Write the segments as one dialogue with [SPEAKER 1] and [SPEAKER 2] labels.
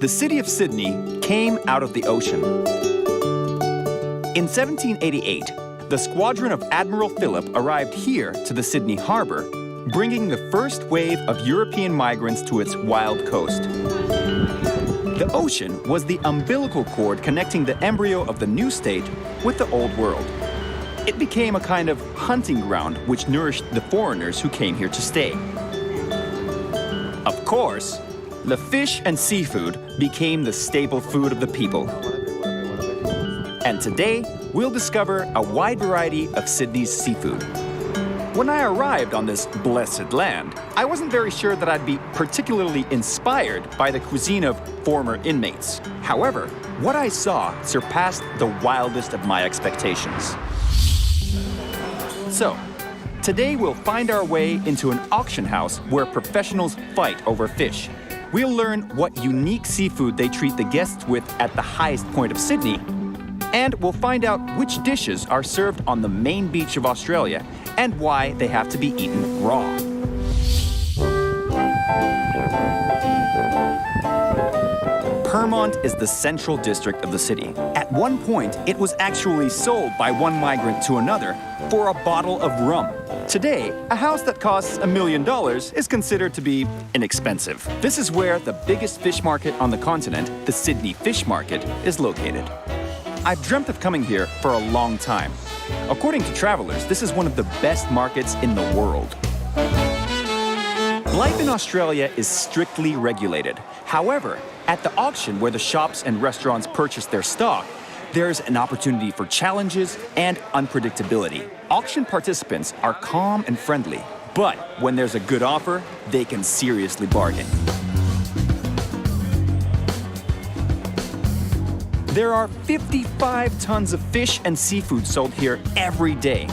[SPEAKER 1] the city of Sydney came out of the ocean. In 1788, the squadron of Admiral Phillip arrived here to the Sydney Harbour, bringing the first wave of European migrants to its wild coast. The ocean was the umbilical cord connecting the embryo of the new state with the old world. It became a kind of hunting ground which nourished the foreigners who came here to stay. Of course, the fish and seafood became the staple food of the people. And today, we'll discover a wide variety of Sydney's seafood. When I arrived on this blessed land, I wasn't very sure that I'd be particularly inspired by the cuisine of former inmates. However, what I saw surpassed the wildest of my expectations. So, today we'll find our way into an auction house where professionals fight over fish. We'll learn what unique seafood they treat the guests with at the highest point of Sydney. And we'll find out which dishes are served on the main beach of Australia and why they have to be eaten raw. Pyrmont is the central district of the city. At one point, it was actually sold by one migrant to another for a bottle of rum. Today, a house that costs $1 million is considered to be inexpensive. This is where the biggest fish market on the continent, the Sydney Fish Market, is located. I've dreamt of coming here for a long time. According to travelers, this is one of the best markets in the world. Life in Australia is strictly regulated. However, at the auction where the shops and restaurants purchase their stock, there's an opportunity for challenges and unpredictability. Auction participants are calm and friendly, but when there's a good offer, they can seriously bargain. There are 55 tons of fish and seafood sold here every day.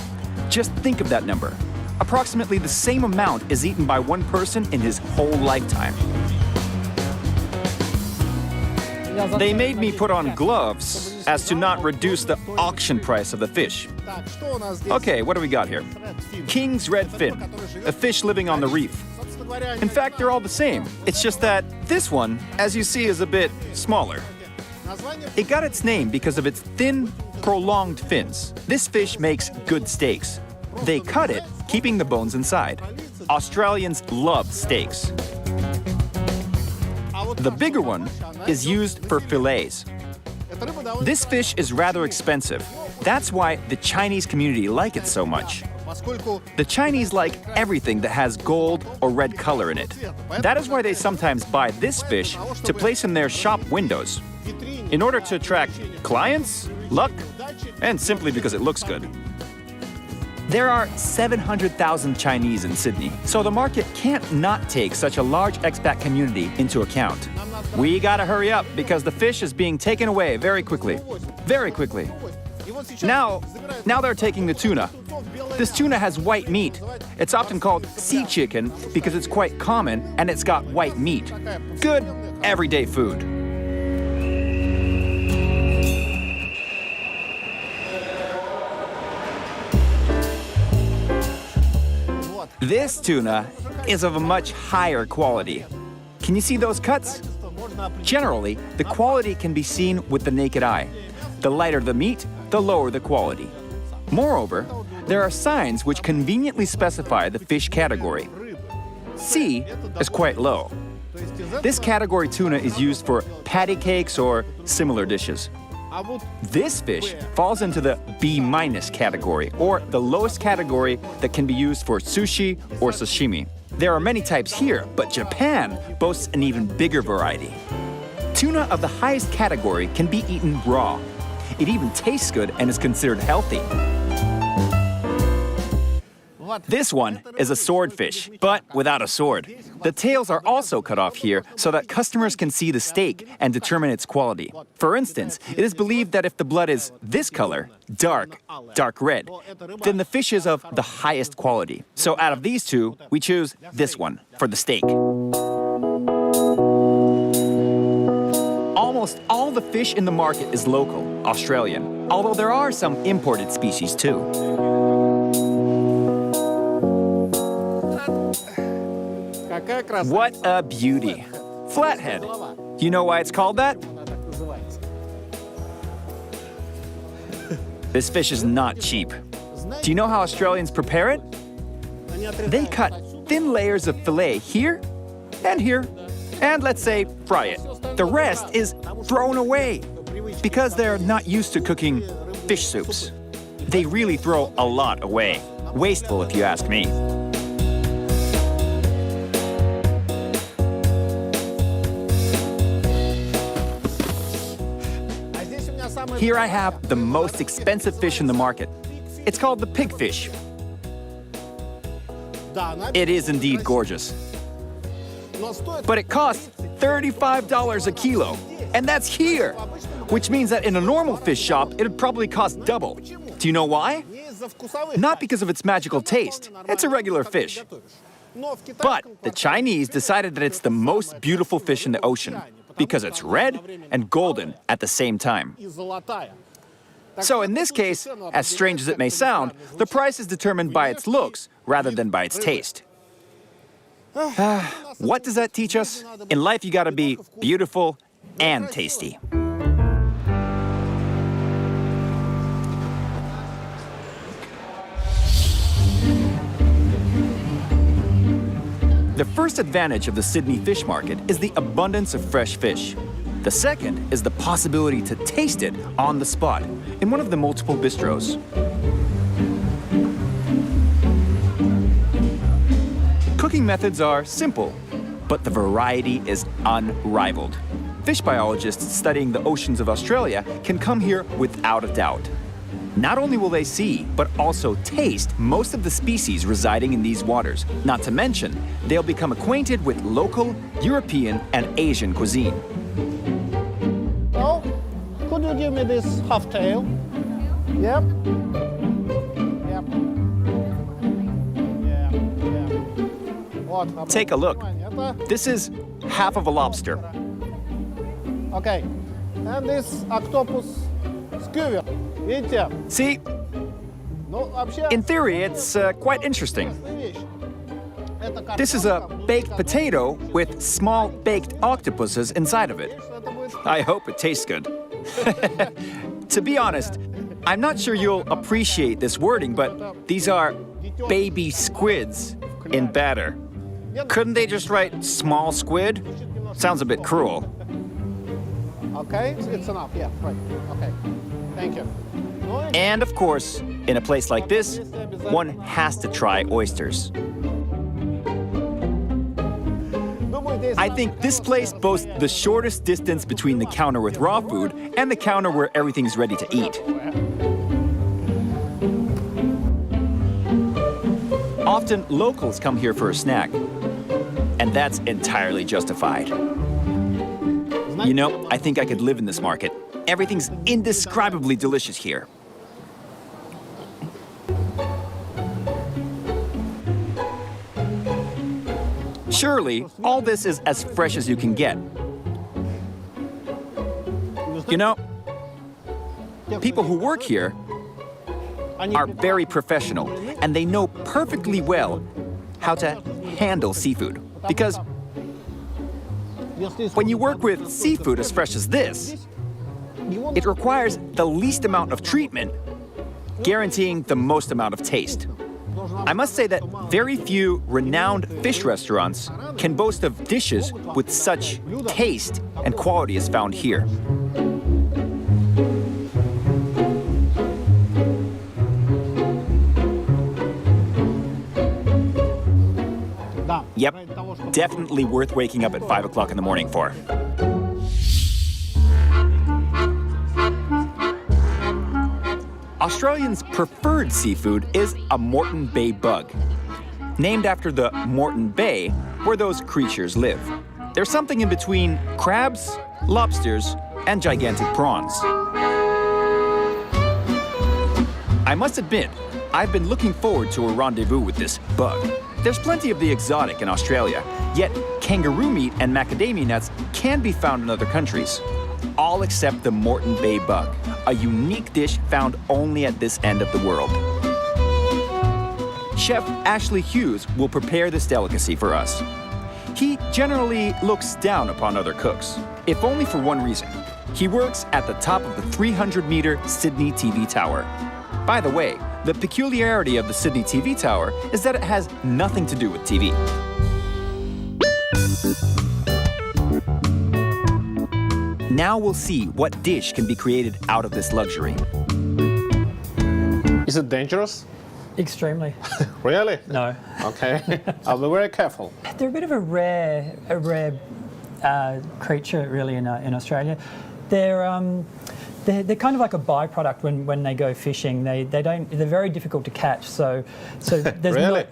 [SPEAKER 1] Just think of that number. Approximately the same amount is eaten by one person in his whole lifetime. They made me put on gloves as to not reduce the auction price of the fish. Okay, what do we got here? King's redfin, a fish living on the reef. In fact, they're all the same. It's just that this one, as you see, is a bit smaller. It got its name because of its thin, prolonged fins. This fish makes good steaks. They cut it, keeping the bones inside. Australians love steaks. The bigger one is used for fillets. This fish is rather expensive. That's why the Chinese community like it so much. The Chinese like everything that has gold or red color in it. That is why they sometimes buy this fish to place in their shop windows, in order to attract clients, luck, and simply because it looks good. There are 700,000 Chinese in Sydney, so the market can't not take such a large expat community into account. We gotta hurry up because the fish is being taken away very quickly. Very quickly. Now they're taking the tuna. This tuna has white meat. It's often called sea chicken because it's quite common and it's got white meat. Good, everyday food. This tuna is of a much higher quality. Can you see those cuts? Generally, the quality can be seen with the naked eye. The lighter the meat, the lower the quality. Moreover, there are signs which conveniently specify the fish category. C is quite low. This category tuna is used for patty cakes or similar dishes. This fish falls into the B- category, or the lowest category that can be used for sushi or sashimi. There are many types here, but Japan boasts an even bigger variety. Tuna of the highest category can be eaten raw. It even tastes good and is considered healthy. This one is a swordfish, but without a sword. The tails are also cut off here so that customers can see the steak and determine its quality. For instance, it is believed that if the blood is this color, dark red, then the fish is of the highest quality. So out of these two, we choose this one for the steak. Almost all the fish in the market is local, Australian, although there are some imported species too. What a beauty. Flathead. You know why it's called that? This fish is not cheap. Do you know how Australians prepare it? They cut thin layers of fillet here and here, and let's say fry it. The rest is thrown away because they're not used to cooking fish soups. They really throw a lot away. Wasteful, if you ask me. Here I have the most expensive fish in the market. It's called the pigfish. It is indeed gorgeous. But it costs $35 a kilo, and that's here, which means that in a normal fish shop, it would probably cost double. Do you know why? Not because of its magical taste. It's a regular fish. But the Chinese decided that it's the most beautiful fish in the ocean because it's red and golden at the same time. So in this case, as strange as it may sound, the price is determined by its looks rather than by its taste. What does that teach us? In life, you gotta be beautiful and tasty. The first advantage of the Sydney fish market is the abundance of fresh fish. The second is the possibility to taste it on the spot in one of the multiple bistros. Cooking methods are simple, but the variety is unrivaled. Fish biologists studying the oceans of Australia can come here without a doubt. Not only will they see, but also taste most of the species residing in these waters. Not to mention, they'll become acquainted with local, European, and Asian cuisine.
[SPEAKER 2] Oh, could you give me this half tail? Yep. Yep. Yeah.
[SPEAKER 1] Take a look. This is half of a lobster.
[SPEAKER 2] Okay. And this octopus skewer.
[SPEAKER 1] See, in theory, it's quite interesting. This is a baked potato with small baked octopuses inside of it. I hope it tastes good. To be honest, I'm not sure you'll appreciate this wording, but these are baby squids in batter. Couldn't they just write small squid? Sounds a bit cruel.
[SPEAKER 2] Okay, it's enough. Yeah, right. Okay. Thank you.
[SPEAKER 1] And of course, in a place like this, one has to try oysters. I think this place boasts the shortest distance between the counter with raw food and the counter where everything's ready to eat. Often, locals come here for a snack, and that's entirely justified. You know, I think I could live in this market. Everything's indescribably delicious here. Surely, all this is as fresh as you can get. You know, people who work here are very professional, and they know perfectly well how to handle seafood. Because when you work with seafood as fresh as this, it requires the least amount of treatment, guaranteeing the most amount of taste. I must say that very few renowned fish restaurants can boast of dishes with such taste and quality as found here. Yep, definitely worth waking up at 5 o'clock in the morning for. Australians' preferred seafood is a Moreton Bay bug, named after the Moreton Bay where those creatures live. There's something in between crabs, lobsters, and gigantic prawns. I must admit, I've been looking forward to a rendezvous with this bug. There's plenty of the exotic in Australia, yet kangaroo meat and macadamia nuts can be found in other countries. All except the Moreton Bay bug, a unique dish found only at this end of the world. Chef Ashley Hughes will prepare this delicacy for us. He generally looks down upon other cooks, if only for one reason. He works at the top of the 300-meter Sydney TV tower. By the way, the peculiarity of the Sydney TV tower is that it has nothing to do with TV. Now we'll see what dish can be created out of this luxury.
[SPEAKER 2] Is it dangerous?
[SPEAKER 3] Extremely.
[SPEAKER 2] Really?
[SPEAKER 3] No.
[SPEAKER 2] Okay. I'll be very careful.
[SPEAKER 3] They're a bit of a rare creature, really, in Australia. They're kind of like a byproduct when they go fishing. They're very difficult to catch. So there's
[SPEAKER 2] Really?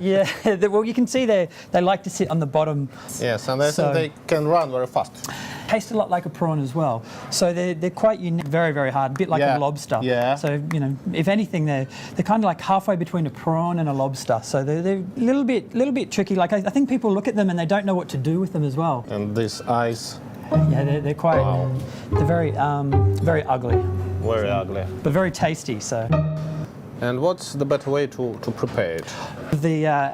[SPEAKER 3] Well, you can see they like to sit on the bottom.
[SPEAKER 2] Yes, and I think they can run very fast.
[SPEAKER 3] Taste a lot like a prawn as well. So they're quite unique, very, very hard, a bit like a lobster.
[SPEAKER 2] Yeah.
[SPEAKER 3] So, you know, if anything, they're kind of like halfway between a prawn and a lobster. So they're a little bit tricky. Like I think people look at them and they don't know what to do with them as well.
[SPEAKER 2] And these eyes.
[SPEAKER 3] Yeah, they're quite, they're very ugly.
[SPEAKER 2] Very ugly.
[SPEAKER 3] But very tasty, so.
[SPEAKER 2] And what's the better way to prepare it?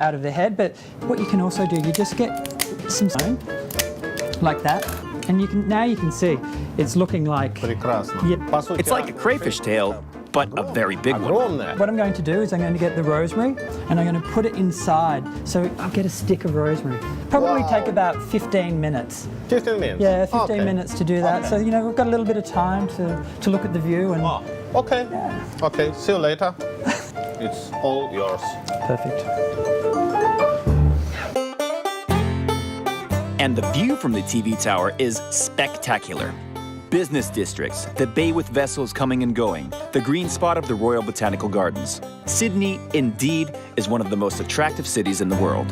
[SPEAKER 3] Out of the head, but what you can also do, you just get some stone, like that. And you can see it's looking like.
[SPEAKER 2] Прекрасно.
[SPEAKER 3] Yeah.
[SPEAKER 1] It's like a crayfish tail, but a very big one.
[SPEAKER 2] Огромное.
[SPEAKER 3] What I'm going to do is I'm going to get the rosemary and I'm going to put it inside. So I'll get a stick of rosemary. Probably take about 15 minutes.
[SPEAKER 2] 15 minutes?
[SPEAKER 3] Yeah, 15
[SPEAKER 2] Okay.
[SPEAKER 3] minutes to do that.
[SPEAKER 2] Okay.
[SPEAKER 3] So, you know, we've got a little bit of time to look at the view. And
[SPEAKER 2] Oh, okay.
[SPEAKER 3] Yeah.
[SPEAKER 2] Okay, see you later. It's all yours.
[SPEAKER 3] Perfect.
[SPEAKER 1] And the view from the TV tower is spectacular. Business districts, the bay with vessels coming and going, the green spot of the Royal Botanical Gardens. Sydney, indeed, is one of the most attractive cities in the world.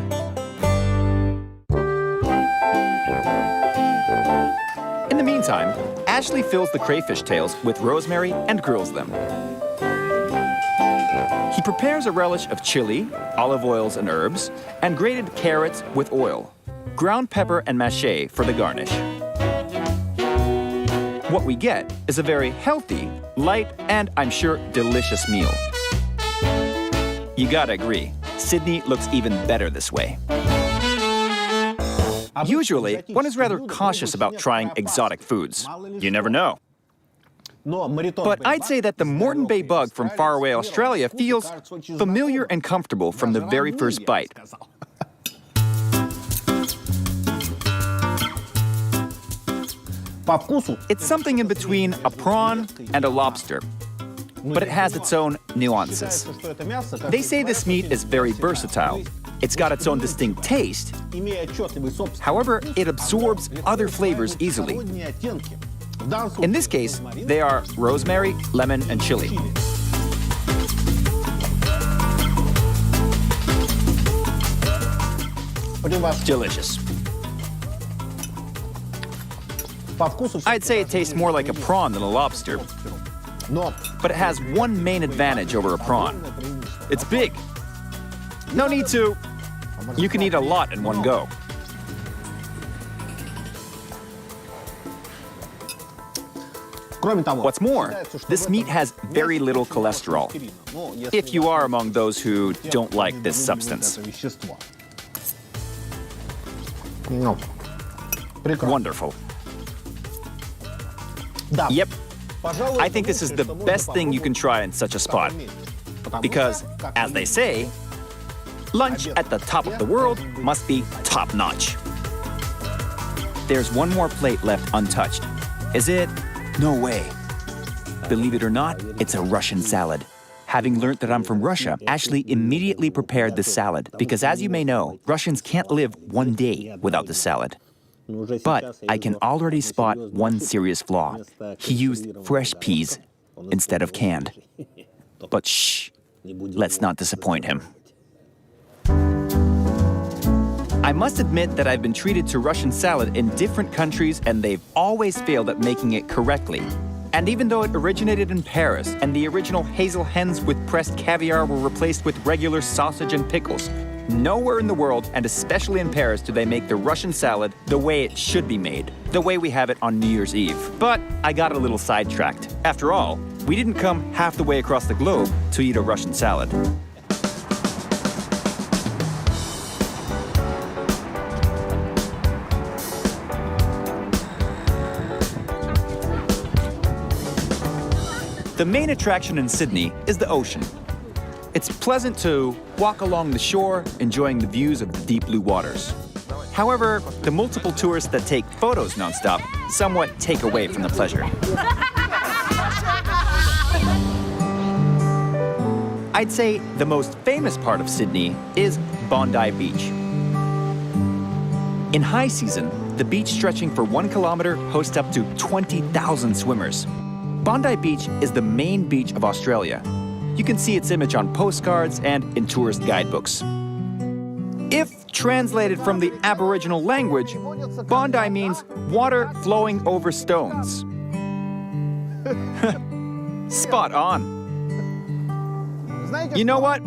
[SPEAKER 1] In the meantime, Ashley fills the crayfish tails with rosemary and grills them. He prepares a relish of chili, olive oils and herbs, and grated carrots with oil, ground pepper and mache for the garnish. What we get is a very healthy, light, and I'm sure delicious meal. You gotta agree, Sydney looks even better this way. Usually, one is rather cautious about trying exotic foods. You never know. But I'd say that the Moreton Bay bug from faraway Australia feels familiar and comfortable from the very first bite. It's something in between a prawn and a lobster, but it has its own nuances. They say this meat is very versatile. It's got its own distinct taste. However, it absorbs other flavors easily. In this case, they are rosemary, lemon, and chili. Delicious. I'd say it tastes more like a prawn than a lobster, but it has one main advantage over a prawn. It's big. No need to. You can eat a lot in one go. What's more, this meat has very little cholesterol, if you are among those who don't like this substance. Wonderful. Yep, I think this is the best thing you can try in such a spot. Because, as they say, lunch at the top of the world must be top-notch. There's one more plate left untouched. Is it? No way. Believe it or not, it's a Russian salad. Having learned that I'm from Russia, Ashley immediately prepared this salad because, as you may know, Russians can't live one day without the salad. But I can already spot one serious flaw. He used fresh peas instead of canned. But shh, let's not disappoint him. I must admit that I've been treated to Russian salad in different countries and they've always failed at making it correctly. And even though it originated in Paris and the original hazel hens with pressed caviar were replaced with regular sausage and pickles, nowhere in the world, and especially in Paris, do they make the Russian salad the way it should be made, the way we have it on New Year's Eve. But I got a little sidetracked. After all, we didn't come half the way across the globe to eat a Russian salad. The main attraction in Sydney is the ocean. It's pleasant to walk along the shore, enjoying the views of the deep blue waters. However, the multiple tourists that take photos nonstop somewhat take away from the pleasure. I'd say the most famous part of Sydney is Bondi Beach. In high season, the beach stretching for 1 kilometer hosts up to 20,000 swimmers. Bondi Beach is the main beach of Australia. You can see its image on postcards and in tourist guidebooks. If translated from the Aboriginal language, Bondi means water flowing over stones. Spot on. You know what?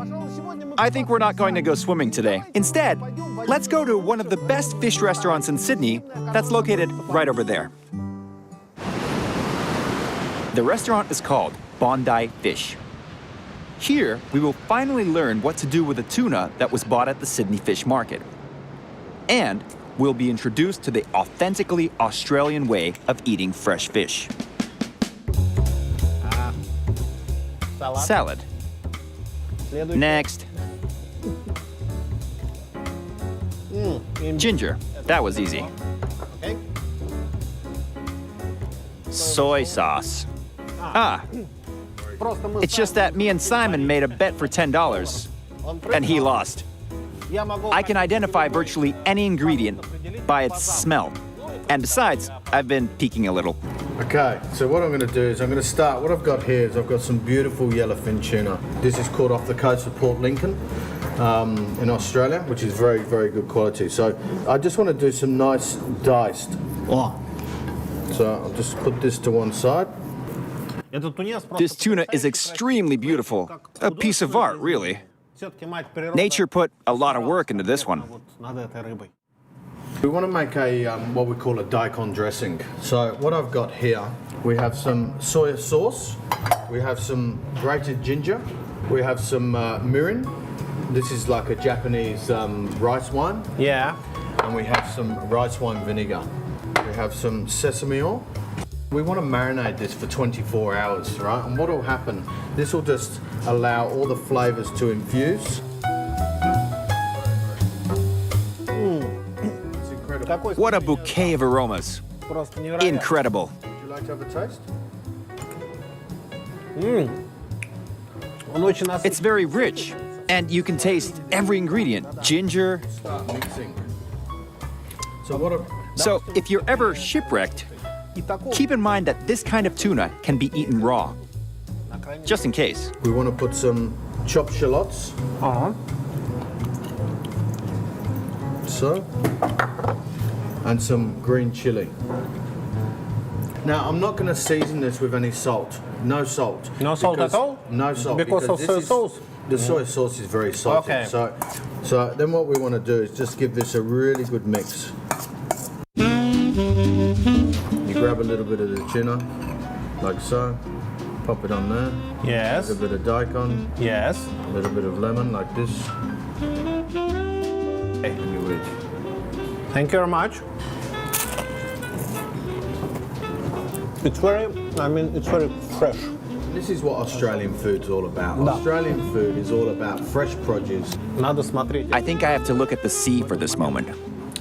[SPEAKER 1] I think we're not going to go swimming today. Instead, let's go to one of the best fish restaurants in Sydney that's located right over there. The restaurant is called Bondi Fish. Here, we will finally learn what to do with the tuna that was bought at the Sydney Fish Market. And we'll be introduced to the authentically Australian way of eating fresh fish. Salad. Next. Ginger. That was easy. Soy sauce. It's just that me and Simon made a bet for $10, and he lost. I can identify virtually any ingredient by its smell. And besides, I've been peeking a little.
[SPEAKER 4] Okay, so what I'm going to do is I'm going to start. What I've got here is I've got some beautiful yellowfin tuna. This is caught off the coast of Port Lincoln in Australia, which is very, very good quality. So I just want to do some nice diced. So I'll just put this to one side.
[SPEAKER 1] This tuna is extremely beautiful. A piece of art, really. Nature put a lot of work into this one.
[SPEAKER 4] We want to make a what we call a daikon dressing. So what I've got here, we have some soy sauce, we have some grated ginger, we have some mirin. This is like a Japanese rice wine.
[SPEAKER 2] Yeah.
[SPEAKER 4] And we have some rice wine vinegar. We have some sesame oil. We want to marinate this for 24 hours, right? And what will happen, this will just allow all the flavors to infuse. It's incredible.
[SPEAKER 1] What a bouquet of aromas. Incredible.
[SPEAKER 4] Would you like to have a taste?
[SPEAKER 1] It's very rich, and you can taste every ingredient. Ginger.
[SPEAKER 4] Start mixing.
[SPEAKER 1] So if you're ever shipwrecked, keep in mind that this kind of tuna can be eaten raw. Just in case.
[SPEAKER 4] We want to put some chopped shallots. So. And some green chili. Now, I'm not going to season this with any salt. No salt.
[SPEAKER 2] No salt at all?
[SPEAKER 4] No salt.
[SPEAKER 2] Because of soy sauce?
[SPEAKER 4] The soy sauce is very salty.
[SPEAKER 2] Okay.
[SPEAKER 4] So then what we want to do is just give this a really good mix. You grab a little bit of the tuna, like so. Pop it on there.
[SPEAKER 2] Yes.
[SPEAKER 4] A bit of daikon.
[SPEAKER 2] Yes.
[SPEAKER 4] A little bit of lemon, like this. And you eat.
[SPEAKER 2] Thank you very much. It's very fresh.
[SPEAKER 4] This is what Australian food's all about. Australian food is all about fresh produce.
[SPEAKER 2] Надо смотреть.
[SPEAKER 1] I think I have to look at the sea for this moment.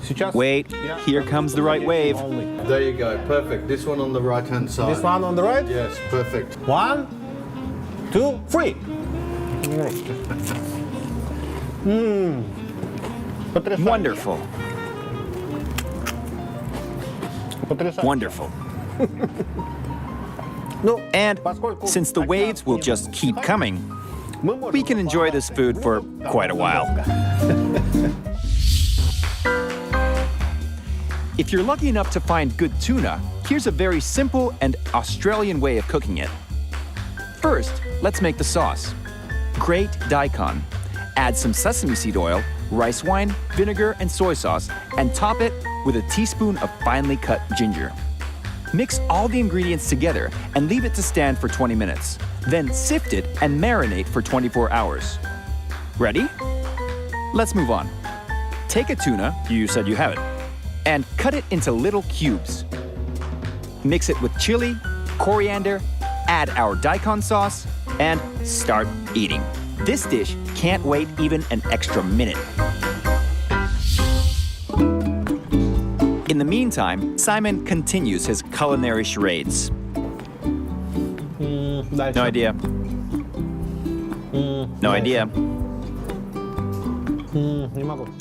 [SPEAKER 2] Сейчас.
[SPEAKER 1] Wait, here comes the right wave.
[SPEAKER 4] There you go, perfect. This one on the right-hand side.
[SPEAKER 2] This one on the right?
[SPEAKER 4] Yes, perfect.
[SPEAKER 2] 1, 2, 3.
[SPEAKER 1] Wonderful. Wonderful. And since the waves will just keep coming, we can enjoy this food for quite a while. If you're lucky enough to find good tuna, here's a very simple and Australian way of cooking it. First, let's make the sauce. Grate daikon. Add some sesame seed oil, rice wine, vinegar, and soy sauce, and top it with a teaspoon of finely cut ginger. Mix all the ingredients together and leave it to stand for 20 minutes. Then sift it and marinate for 24 hours. Ready? Let's move on. Take a tuna, you said you have it, and cut it into little cubes. Mix it with chili, coriander, add our daikon sauce, and start eating. This dish can't wait even an extra minute. In the meantime, Simon continues his culinary charades. No idea. No idea.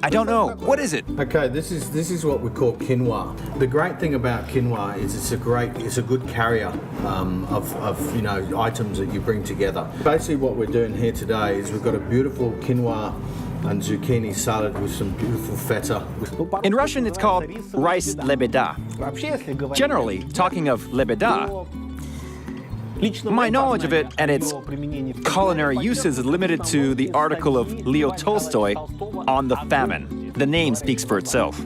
[SPEAKER 1] I don't know. What is it?
[SPEAKER 4] Okay, this is what we call quinoa. The great thing about quinoa is it's a good carrier of you know, items that you bring together. Basically, what we're doing here today is we've got a beautiful quinoa and zucchini salad with some beautiful feta.
[SPEAKER 1] In Russian, it's called rice lebeda. Generally, talking of lebeda, my knowledge of it and its culinary uses is limited to the article of Leo Tolstoy on the famine. The name speaks for itself.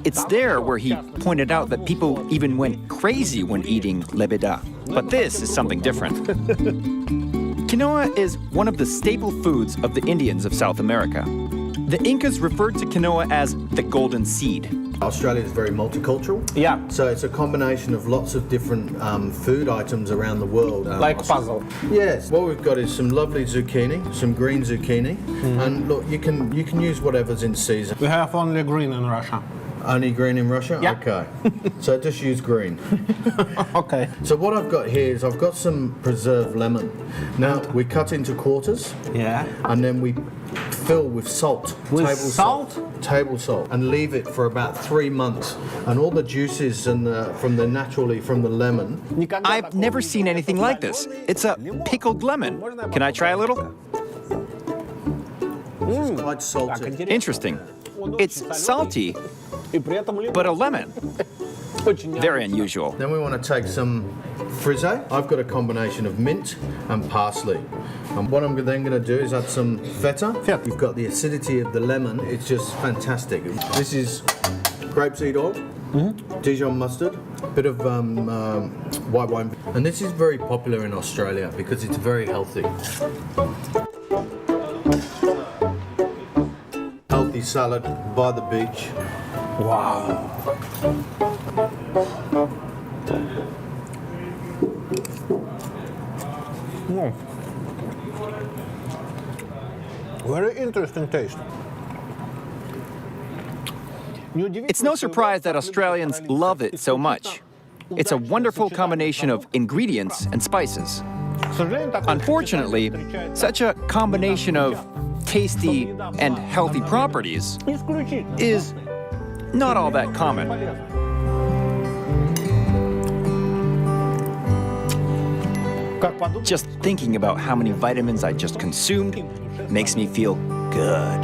[SPEAKER 1] It's there where he pointed out that people even went crazy when eating lebeda. But this is something different. Quinoa is one of the staple foods of the Indians of South America. The Incas referred to quinoa as the golden seed.
[SPEAKER 4] Australia is very multicultural.
[SPEAKER 2] Yeah.
[SPEAKER 4] So it's a combination of lots of different food items around the world.
[SPEAKER 2] Like puzzle.
[SPEAKER 4] Yes. What we've got is some lovely zucchini, some green zucchini, and look, you can use whatever's in season.
[SPEAKER 2] We have only green in Russia.
[SPEAKER 4] Only green in Russia?
[SPEAKER 2] Yeah.
[SPEAKER 4] Okay. So just use green.
[SPEAKER 2] Okay.
[SPEAKER 4] So what I've got here is I've got some preserved lemon. Now we cut into quarters.
[SPEAKER 2] Yeah.
[SPEAKER 4] And then we fill with salt.
[SPEAKER 2] With
[SPEAKER 4] table
[SPEAKER 2] salt?
[SPEAKER 4] Table salt. And leave it for about 3 months. And all the juices and from the lemon.
[SPEAKER 1] I've never seen anything like this. It's a pickled lemon. Can I try a little?
[SPEAKER 4] It's quite salty.
[SPEAKER 1] Interesting. It's salty, but a lemon. Very unusual.
[SPEAKER 4] Then we want to take some frisee. I've got a combination of mint and parsley. And what I'm then going to do is add some feta. You've got the acidity of the lemon. It's just fantastic. This is grapeseed oil, Dijon mustard, a bit of white wine. And this is very popular in Australia because it's very healthy. Healthy salad by the beach.
[SPEAKER 2] Wow. Very interesting taste.
[SPEAKER 1] It's no surprise that Australians love it so much. It's a wonderful combination of ingredients and spices. Unfortunately, such a combination of tasty and healthy properties is not all that common. Just thinking about how many vitamins I just consumed makes me feel good.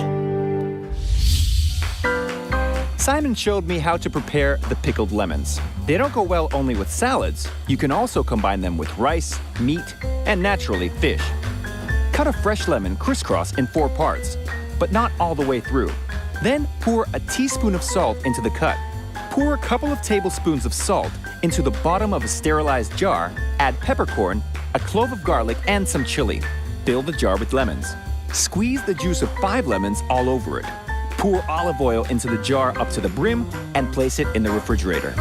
[SPEAKER 1] Simon showed me how to prepare the pickled lemons. They don't go well only with salads. You can also combine them with rice, meat, and naturally fish. Cut a fresh lemon crisscross in 4 parts, but not all the way through. Then pour a teaspoon of salt into the cut. Pour a couple of tablespoons of salt into the bottom of a sterilized jar, add peppercorn, a clove of garlic, and some chili. Fill the jar with lemons. Squeeze the juice of 5 lemons all over it. Pour olive oil into the jar up to the brim and place it in the refrigerator.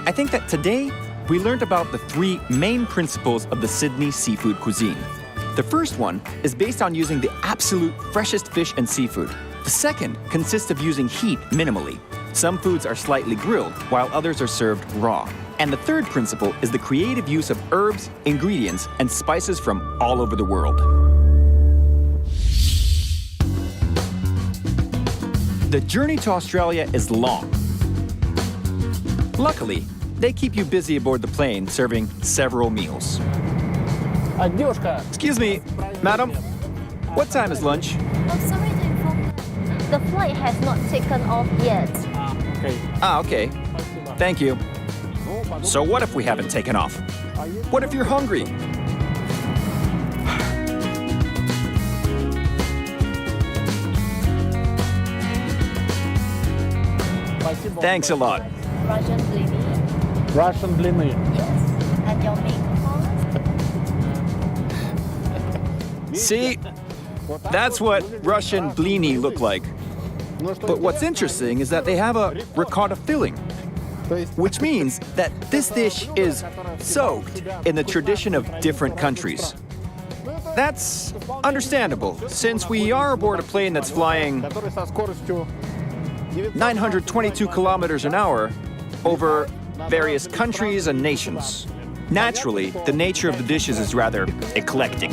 [SPEAKER 1] I think that today we learned about the 3 main principles of the Sydney seafood cuisine. The first one is based on using the absolute freshest fish and seafood. The second consists of using heat minimally. Some foods are slightly grilled, while others are served raw. And the third principle is the creative use of herbs, ingredients, and spices from all over the world. The journey to Australia is long. Luckily, they keep you busy aboard the plane, serving several meals. Excuse me, madam, what time is lunch?
[SPEAKER 5] I'm sorry to inform you. The flight has not taken off yet.
[SPEAKER 1] Ah, okay. Thank you. So what if we haven't taken off? What if you're hungry? Thanks a lot.
[SPEAKER 5] Russian blini.
[SPEAKER 2] Russian blini.
[SPEAKER 5] Yes. And your main course?
[SPEAKER 1] See? That's what Russian blini look like. But what's interesting is that they have a ricotta filling. which means that this dish is soaked in the tradition of different countries. That's understandable, since we are aboard a plane that's flying 922 kilometers an hour over various countries and nations. Naturally, the nature of the dishes is rather eclectic.